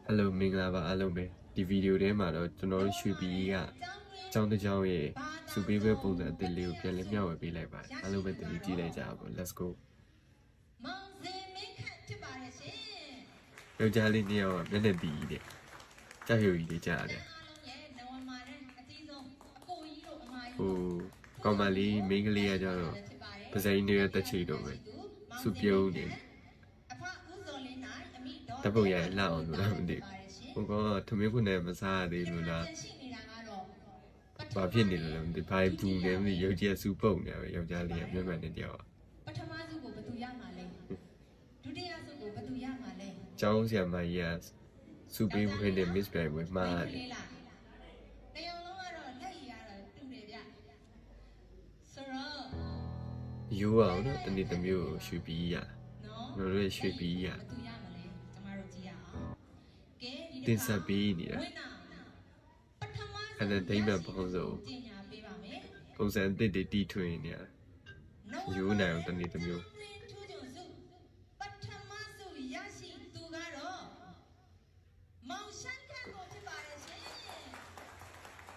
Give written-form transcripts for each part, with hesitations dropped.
Hello မင်္ဂလာပါအားလုံးပဲဒီဗီဒီယိုထဲမှာတော့ကျွန်တော်တို့ရွှေပြည်ကြီးကအကြောင်းတစ်ကြောင်းရဲ့စူပေးပွဲပုံစံအသစ်လေးကိုပြန်လည်မျှဝေပေးလိုက်ပါတယ်အားလုံးပဲတတိကြည့်လိုက်ကြပါ Let's go ယောက်ျားလေးနှစ်ယောက်ကမျက်နှာတီးတဲ့ကြောက်ရွံ့ကြီးလေးကြားရတယ်ဟိုကောင်မလေးမိန်းကလေးကကြတော့ပါဇိုင်းနေရတက်ချီတော့ပဲစူပြုံးနေတပုတ်ရလှအောင်လို့လားမသိဘူးဟိုကောင်ကထမင်းခွနဲ့မစားရသေးလို့လားဘာဖြစ်နေလို့လဲမသိဘာဘူးနေမသိရုပ်ကြီးကစူပုတ်နေပဲယောက်ျားလေးကမျက်မှန်နဲ့တယောက်ပထမစုကိုဘယ်သူရမှာလဲဒုတိယစုကိုဘယ်သူရမှာလဲကျောင်းဆရာမကြီးကစူပေးပွဲနဲ့ miss ပြိုင်ပွဲမှားတယ်တယောက်လုံးကတော့လက်ရတာတူတယ်ဗျဆိုတော့ရိုးအောင်နော်တနေ့တစ်မျိုးရွှေပြည်ရနော်တို့ရွှေပြည်ရဘယ်သူရမှာလဲကျမတို့ကြည့်ရအောင်ကဲဒီတင်ဆက်ပေးနေတာအဲ့ဒါဒိမ့်မဲ့ပုံစံပညာပေးပါမယ်ပုံစံအသစ်တွေတီထွင်နေတာရိုးနိုင်အောင်တနေ့တစ်မျိုးပထမစုရရှိသူကတော့မောင်ဆိုင်ခန့်ကိုဖြစ်ပါတယ်ရှင်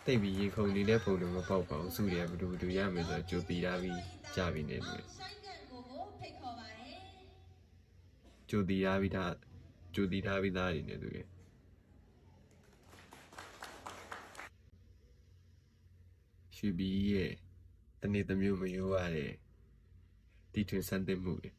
တိတ်ပြီးရေခုန်နေတဲ့ပုံတွေမပေါက်ပါဘူးစုတွေကဘယ်လိုရမယ်ဆိုတော့ကြိုပြီးသားပြီးကြပြီနေတယ်ဆိုင်ခန့်ကိုဖိတ်ခေါ်ပါတယ်ကြိုပြီးသားပြီးသားကြိုပြီးသားပြီးသားနေသူတွေရွှေပြည်ရဲ့တနေ့တစ်မျိုးမရိုးရတဲ့တီထွင်စမ်းသစ်မှုတွေ